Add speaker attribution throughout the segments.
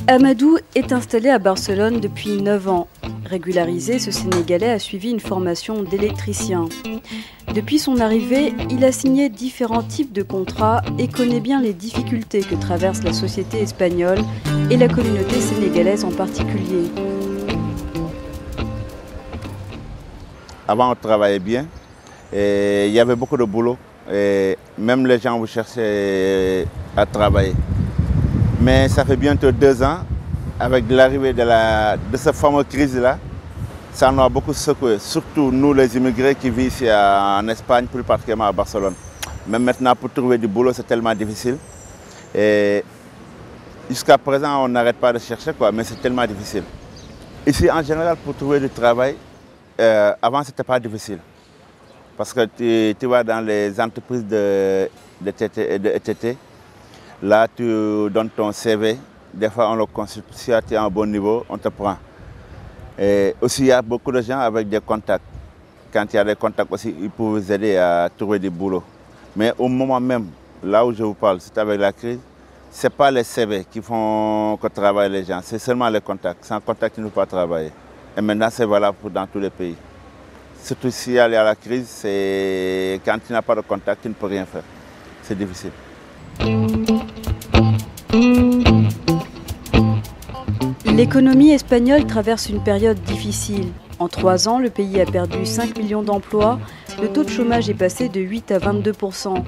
Speaker 1: Amadou est installé à Barcelone depuis 9 ans. Régularisé, ce Sénégalais a suivi une formation d'électricien. Depuis son arrivée, il a signé différents types de contrats et connaît bien les difficultés que traverse la société espagnole et la communauté sénégalaise en particulier.
Speaker 2: Avant, on travaillait bien et il y avait beaucoup de boulot. Et même les gens vous cherchaient à travailler. Mais ça fait bientôt 2 ans, avec l'arrivée de cette fameuse crise-là, ça nous a beaucoup secoué, surtout nous les immigrés qui vivent ici en Espagne, plus particulièrement à Barcelone. Même maintenant, pour trouver du boulot, c'est tellement difficile. Et jusqu'à présent, on n'arrête pas de chercher, mais c'est tellement difficile. Ici, en général, pour trouver du travail, avant, ce n'était pas difficile. Parce que tu vas dans les entreprises de TT, là, tu donnes ton CV. Des fois, on le consulte. Si tu es à un bon niveau, on te prend. Et aussi, il y a beaucoup de gens avec des contacts. Quand il y a des contacts aussi, ils peuvent vous aider à trouver du boulot. Mais au moment même, là où je vous parle, c'est avec la crise, ce n'est pas les CV qui font que travaillent les gens, c'est seulement les contacts. Sans contact, ils ne peuvent pas travailler. Et maintenant, c'est valable dans tous les pays. Surtout s'il y a la crise, c'est quand tu n'as pas de contact, tu ne peux rien faire. C'est difficile.
Speaker 1: L'économie espagnole traverse une période difficile. En 3 ans, le pays a perdu 5 millions d'emplois. Le taux de chômage est passé de 8 à 22%.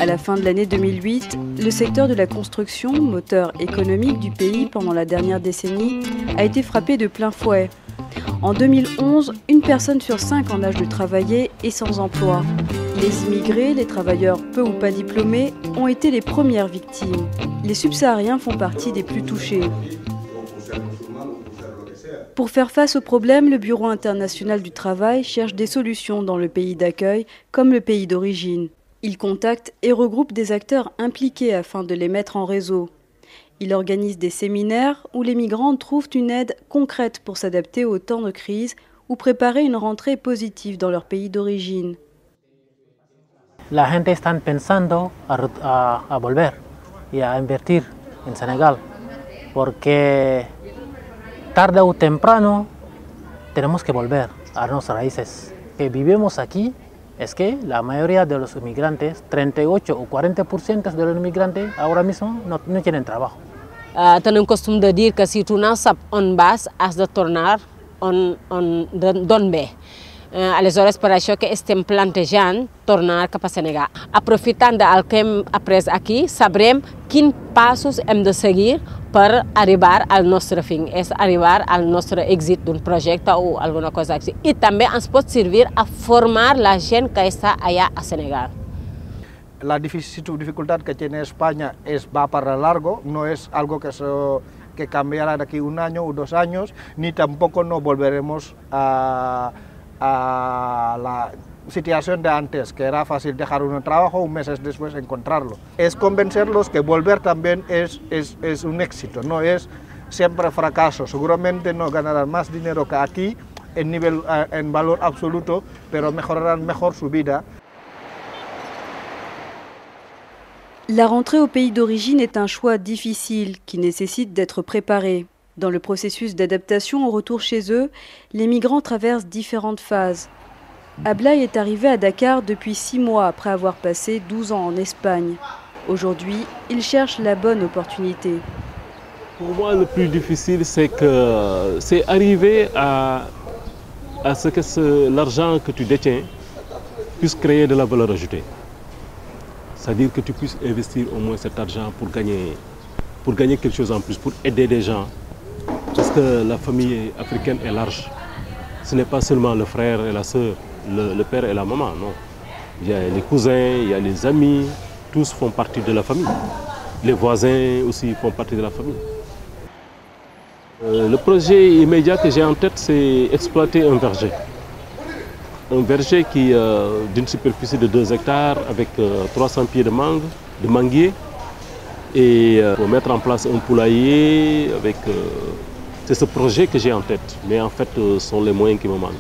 Speaker 1: À la fin de l'année 2008, le secteur de la construction, moteur économique du pays pendant la dernière décennie, a été frappé de plein fouet. En 2011, une personne sur 5 en âge de travailler est sans emploi. Les immigrés, les travailleurs peu ou pas diplômés, ont été les premières victimes. Les subsahariens font partie des plus touchés. Pour faire face au problème, le Bureau international du travail cherche des solutions dans le pays d'accueil comme le pays d'origine. Il contacte et regroupe des acteurs impliqués afin de les mettre en réseau. Il organise des séminaires où les migrants trouvent une aide concrète pour s'adapter au temps de crise ou préparer une rentrée positive dans leur pays d'origine.
Speaker 3: La gente está pensando a volver y a invertir en Senegal, porque tarde o temprano tenemos que volver a nuestras raíces. Que vivimos aquí es que la mayoría de los inmigrantes, 38 o 40% de los inmigrantes ahora mismo no tienen trabajo.
Speaker 4: Tenemos costumbre de decir que si tú no sabes dónde vas, has de tornar d'on ve. Aleshores, per això que estem plantejant tornar cap a Senegal. Aprofitant del que hem après aquí, sabrem quins passos hem de seguir per arribar al nostre fin, és arribar al nostre èxit d'un projecte o alguna cosa així. I també ens pot servir a formar la gent que està allà a Senegal.
Speaker 5: La dificultad que tiene España va para largo, no es algo que cambiará de aquí 1 año o 2 años, ni tampoco nos volveremos a la situación de antes, que era fácil dejar un trabajo, 1 mes después encontrarlo. Es convencerlos que volver también es un éxito, no es siempre fracaso. Seguramente no ganarán más dinero que aquí en valor absoluto, pero mejorarán mejor su vida.
Speaker 1: La rentrée au pays d'origine est un choix difficile qui nécessite d'être préparé. Dans le processus d'adaptation au retour chez eux, les migrants traversent différentes phases. Ablay est arrivé à Dakar depuis 6 mois après avoir passé 12 ans en Espagne. Aujourd'hui, il cherche la bonne opportunité.
Speaker 6: Pour moi, le plus difficile, c'est arriver à ce que l'argent que tu détiens puisse créer de la valeur ajoutée. C'est-à-dire que tu puisses investir au moins cet argent pour gagner quelque chose en plus, pour aider des gens. Parce que la famille africaine est large. Ce n'est pas seulement le frère et la sœur, le père et la maman, non. Il y a les cousins, il y a les amis, tous font partie de la famille. Les voisins aussi font partie de la famille. Le projet immédiat que j'ai en tête, c'est exploiter un verger. Un verger d'une superficie de 2 hectares avec 300 pieds de manguier. Et pour mettre en place un poulailler, c'est ce projet que j'ai en tête. Mais en fait, ce sont les moyens qui me manquent.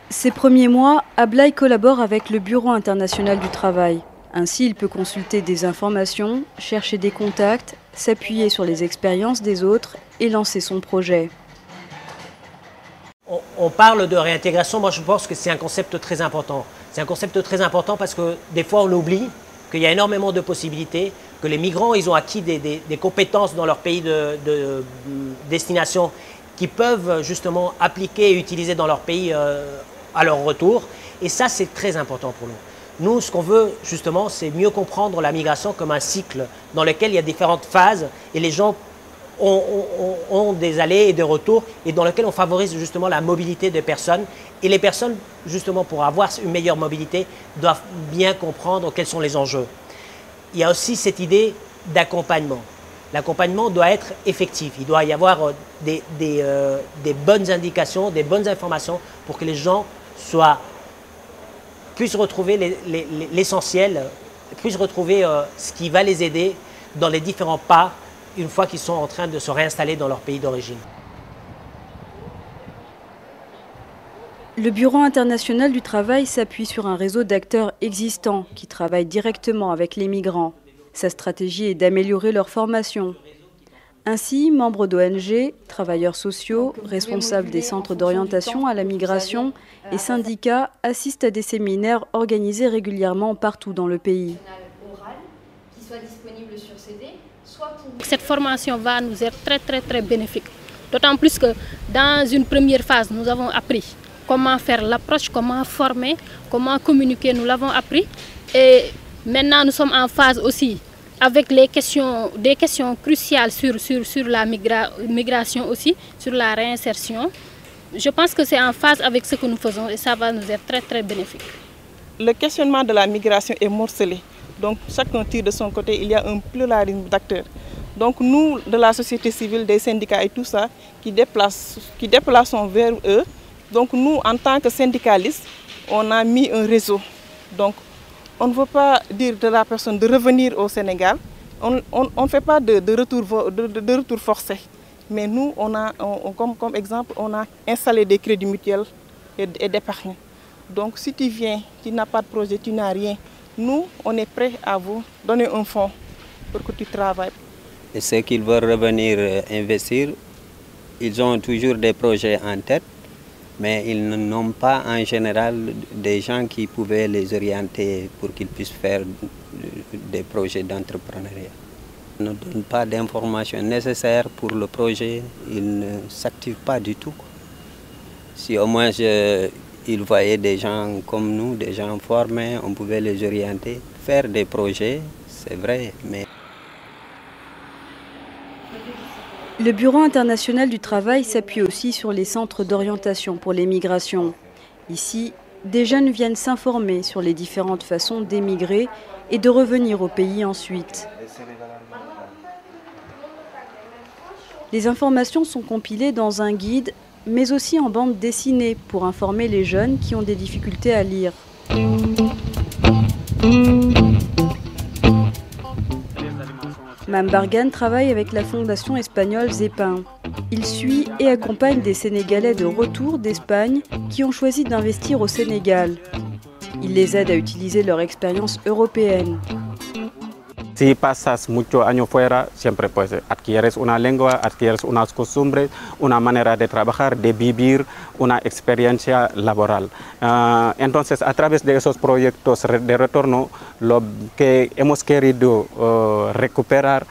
Speaker 1: Ces premiers mois, Ablaye collabore avec le Bureau international du travail. Ainsi, il peut consulter des informations, chercher des contacts, s'appuyer sur les expériences des autres et lancer son projet.
Speaker 7: On parle de réintégration, moi je pense que c'est un concept très important. C'est un concept très important parce que des fois on oublie qu'il y a énormément de possibilités, que les migrants ils ont acquis des compétences dans leur pays de destination qui peuvent justement appliquer et utiliser dans leur pays à leur retour. Et ça c'est très important pour nous. Nous, ce qu'on veut justement, c'est mieux comprendre la migration comme un cycle dans lequel il y a différentes phases et les gens ont des allées et des retours et dans lequel on favorise justement la mobilité des personnes. Et les personnes, justement, pour avoir une meilleure mobilité, doivent bien comprendre quels sont les enjeux. Il y a aussi cette idée d'accompagnement. L'accompagnement doit être effectif. Il doit y avoir des bonnes indications, des bonnes informations pour que les gens puissent retrouver l'essentiel, puissent retrouver ce qui va les aider dans les différents pas une fois qu'ils sont en train de se réinstaller dans leur pays d'origine.
Speaker 1: Le Bureau international du travail s'appuie sur un réseau d'acteurs existants qui travaillent directement avec les migrants. Sa stratégie est d'améliorer leur formation. Ainsi, membres d'ONG, travailleurs sociaux, responsables des centres d'orientation à la migration et syndicats assistent à des séminaires organisés régulièrement partout dans le pays.
Speaker 8: Cette formation va nous être très bénéfique. D'autant plus que dans une première phase, nous avons appris comment faire l'approche, comment former, comment communiquer, nous l'avons appris. Et maintenant, nous sommes en phase aussi avec des questions cruciales sur la migration aussi, sur la réinsertion. Je pense que c'est en phase avec ce que nous faisons et ça va nous être très bénéfique.
Speaker 9: Le questionnement de la migration est morcelé. Donc chacun tire de son côté, il y a un pluralisme d'acteurs. Donc nous, de la société civile, des syndicats et tout ça, qui déplaçons vers eux. Donc nous, en tant que syndicalistes, on a mis un réseau. Donc on ne veut pas dire de la personne de revenir au Sénégal. On ne fait pas de retour forcé. Mais nous, comme exemple, on a installé des crédits mutuels et d'épargne. Donc si tu viens, tu n'as pas de projet, tu n'as rien, nous, on est prêt à vous donner un fonds pour que tu travailles.
Speaker 10: Et ceux qui veulent revenir investir, ils ont toujours des projets en tête, mais ils n'ont pas en général des gens qui pouvaient les orienter pour qu'ils puissent faire des projets d'entrepreneuriat. Ils ne donnent pas d'informations nécessaires pour le projet, ils ne s'activent pas du tout. Si au moins ils voyaient des gens comme nous, des gens formés, on pouvait les orienter, faire des projets, c'est vrai, mais...
Speaker 1: Le Bureau international du travail s'appuie aussi sur les centres d'orientation pour les migrations. Ici, des jeunes viennent s'informer sur les différentes façons d'émigrer et de revenir au pays ensuite. Les informations sont compilées dans un guide, mais aussi en bande dessinée pour informer les jeunes qui ont des difficultés à lire. Mame Bargane travaille avec la fondation espagnole Zepin. Il suit et accompagne des Sénégalais de retour d'Espagne qui ont choisi d'investir au Sénégal. Il les aide à utiliser leur expérience européenne.
Speaker 11: Si pasas muchos años fuera, siempre pues adquieres una lengua, adquieres unas costumbres, una manera de trabajar, de vivir, una experiencia laboral. Entonces, a través de esos proyectos de retorno, lo que hemos querido recuperar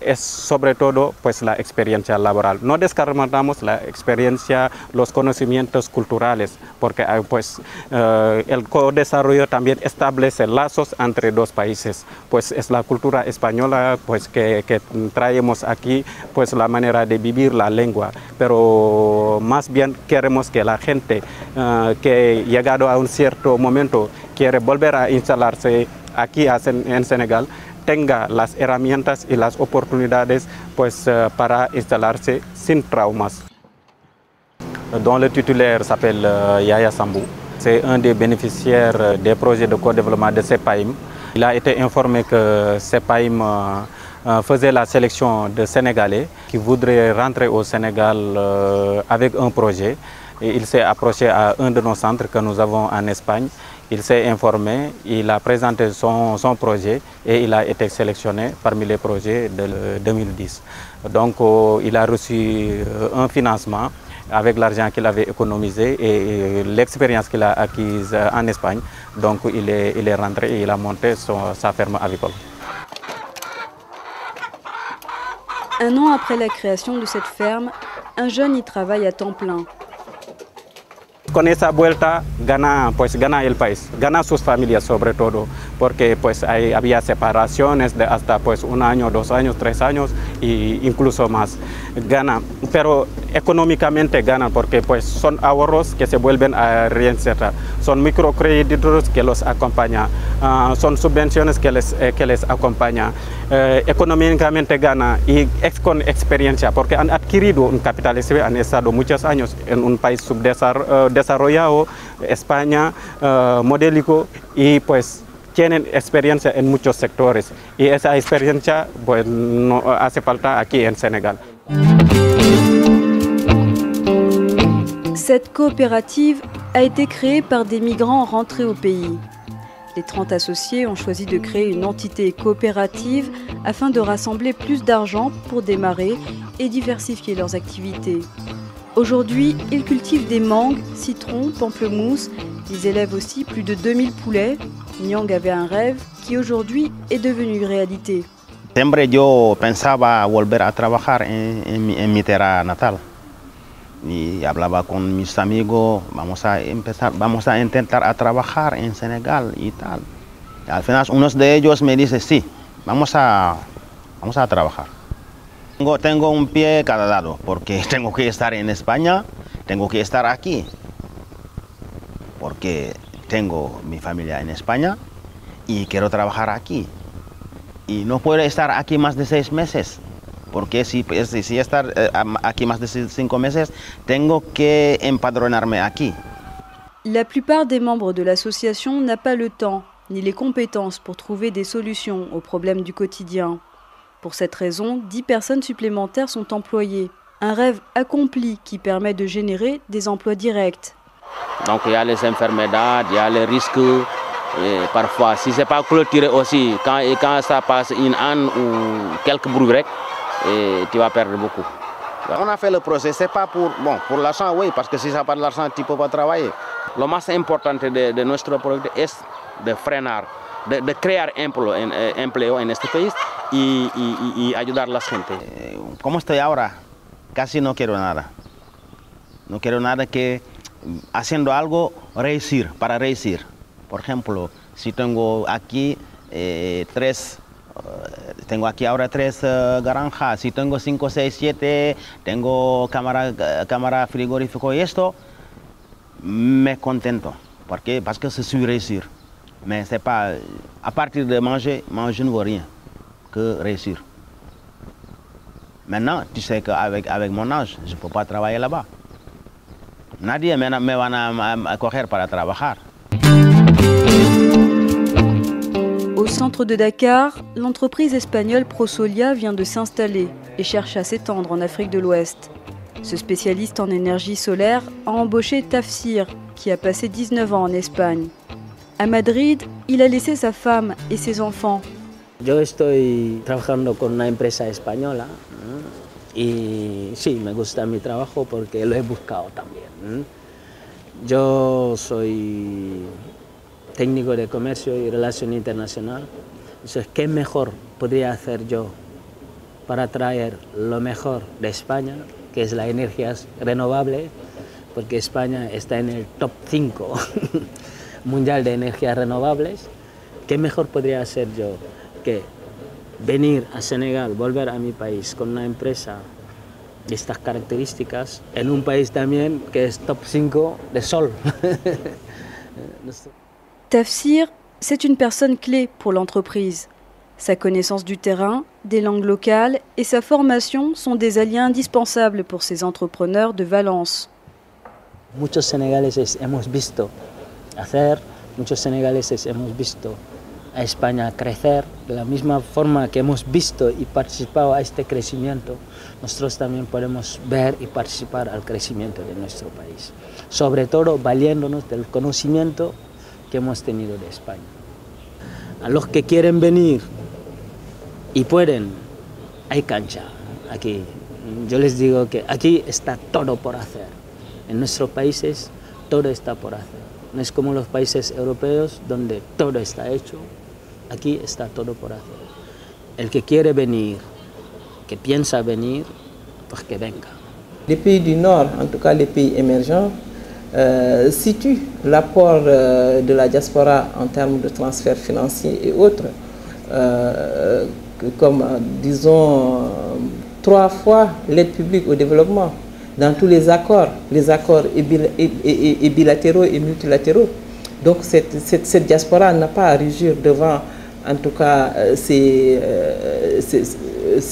Speaker 11: es sobre todo pues la experiencia laboral. No descartamos la experiencia, los conocimientos culturales, porque pues el co-desarrollo también establece lazos entre dos países. Pues es la cultura española pues que traemos aquí, pues la manera de vivir la lengua, pero más bien queremos que la gente que llegado a un cierto momento quiere volver a instalarse aquí en Senegal, tenga las herramientas y las oportunidades pues, para instalarse sin traumas. dont le titulaire s'appelle Yaya Sambou. C'est un des bénéficiaires des projets de co-développement de CEPAIM. Il a été informé que CEPAIM faisait la sélection de Sénégalais qui voudraient rentrer au Sénégal avec un projet. Et il s'est approché à un de nos centres que nous avons en Espagne. Il s'est informé, il a présenté son projet et il a été sélectionné parmi les projets de 2010. Donc il a reçu un financement avec l'argent qu'il avait économisé et l'expérience qu'il a acquise en Espagne. Donc il est rentré et il a monté sa ferme avicole.
Speaker 1: Un an après la création de cette ferme, un jeune y travaille à temps plein.
Speaker 11: Con esa vuelta gana el país, gana sus familias sobre todo, porque pues había separaciones de hasta pues 1 año, 2 años, 3 años e incluso más. Gana, pero económicamente ganan porque pues son ahorros que se vuelven a reinsertar, son microcréditos que los acompañan, son subvenciones que les acompañan. Económicamente gana y con experiencia porque han adquirido un capital, han estado muchos años en un país subdesarrollado, España, modélico, y pues tienen experiencia en muchos sectores y esa experiencia pues no hace falta aquí en Sénégal.
Speaker 1: Cette coopérative a été créée par des migrants rentrés au pays. Les 30 associés ont choisi de créer une entité coopérative afin de rassembler plus d'argent pour démarrer et diversifier leurs activités. Aujourd'hui, ils cultivent des mangues, citrons, pamplemousses. Ils élèvent aussi plus de 2000 poulets. Nyang avait un rêve qui aujourd'hui est devenu réalité.
Speaker 12: Siempre yo pensaba volver a trabajar en mi tierra natal. Y hablaba con mis amigos, vamos a intentar a trabajar en Senegal y tal. Y al final uno de ellos me dice, sí, vamos a trabajar. Tengo un pie cada lado, porque tengo que estar en España, tengo que estar aquí, porque tengo mi familia en España y quiero trabajar aquí. Y no puedo estar aquí más de 6 meses. Porque si estar aquí más de 5 meses, tengo que empadronarme aquí.
Speaker 1: La plupart des membres de l'association n'a pas le temps ni les compétences pour trouver des solutions aux problèmes du quotidien. Pour cette raison, 10 personnes supplémentaires sont employées. Un rêve accompli qui permet de générer des emplois directs.
Speaker 13: Donc il y a les enfermedades, il y a les risques. Et parfois, si ce n'est pas clôturé aussi, quand ça passe une âne ou quelques breaks, et tu vas perdre beaucoup.
Speaker 12: On a fait le procès, c'est pas pour l'argent, oui, parce que si ça n'a pas de l'argent, tu ne peux pas travailler.
Speaker 13: Lo más importante de nuestro proyecto es de frenar, de crear empleo en este país y ayudar a la gente.
Speaker 12: Como estoy ahora, casi no quiero nada. No quiero nada que haciendo algo, para reír. Por ejemplo, si tengo aquí tengo aquí ahora 3 granjas, si tengo 5, 6, 7, tengo cámara frigorífico y esto, me contento. Parce que je suis réussir. Mais c'est pas, à partir de manger, je ne veux rien que réussir. Maintenant, tu sais qu'avec mon âge, je ne peux pas travailler là-bas. Nadie me va a coger para trabajar.
Speaker 1: Au centre de Dakar, l'entreprise espagnole Prosolia vient de s'installer et cherche à s'étendre en Afrique de l'Ouest. Ce spécialiste en énergie solaire a embauché Tafsir, qui a passé 19 ans en Espagne. À Madrid, il a laissé sa femme et ses enfants.
Speaker 14: Yo estoy trabajando con una empresa española y sí, me gusta mi trabajo porque lo he buscado también. Yo soy técnico de comercio y relación internacional. Entonces, ¿qué mejor podría hacer yo para traer lo mejor de España, que es la energía renovable? Porque España está en el top 5 mundial de energías renovables. ¿Qué mejor podría hacer yo que venir a Senegal, volver a mi país con una empresa de estas características, en un país también que es top 5 de sol?
Speaker 1: Tafsir, c'est une personne clé pour l'entreprise. Sa connaissance du terrain, des langues locales et sa formation sont des alliés indispensables pour ces entrepreneurs de Valence.
Speaker 14: Muchos senegaleses hemos visto hacer, muchos senegaleses hemos visto a España crecer, de la misma forma que hemos visto y participado a este crecimiento, nosotros también podemos ver y participar al crecimiento de nuestro país, sobre todo valiéndonos del conocimiento que hemos tenido de España. A los que quieren venir y pueden, hay cancha aquí. Yo les digo que aquí está todo por hacer. En nuestros países todo está por hacer. No es como los países europeos donde todo está hecho. Aquí está todo por hacer. El que quiere venir, que piensa venir, pues que venga.
Speaker 9: Les pays du Nord, en tout cas les pays émergents, situent l'apport de la diaspora en termes de transferts financiers et autres, comme disons 3 fois l'aide publique au développement dans tous les accords et bilatéraux et multilatéraux. Donc cette diaspora n'a pas à rugir devant, en tout cas, ce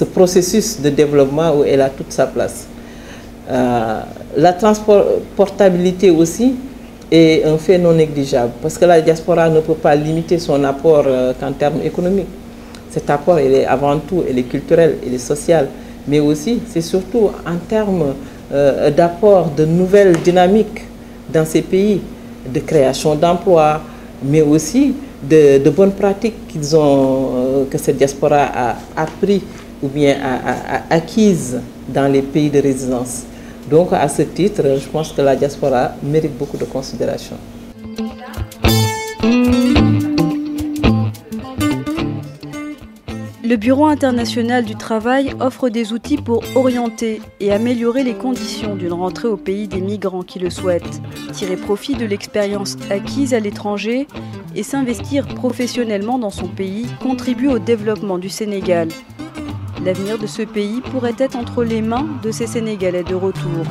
Speaker 9: processus de développement où elle a toute sa place. La transportabilité aussi est un fait non négligeable parce que la diaspora ne peut pas limiter son apport qu'en termes économiques. Cet apport, il est avant tout, il est culturel, il est social, mais aussi, c'est surtout en termes d'apport de nouvelles dynamiques dans ces pays, de création d'emplois, mais aussi de bonnes pratiques que cette diaspora a appris ou bien a acquises dans les pays de résidence. Donc à ce titre, je pense que la diaspora mérite beaucoup de considération.
Speaker 1: Le Bureau international du travail offre des outils pour orienter et améliorer les conditions d'une rentrée au pays des migrants qui le souhaitent, tirer profit de l'expérience acquise à l'étranger et s'investir professionnellement dans son pays contribue au développement du Sénégal. L'avenir de ce pays pourrait être entre les mains de ces Sénégalais de retour.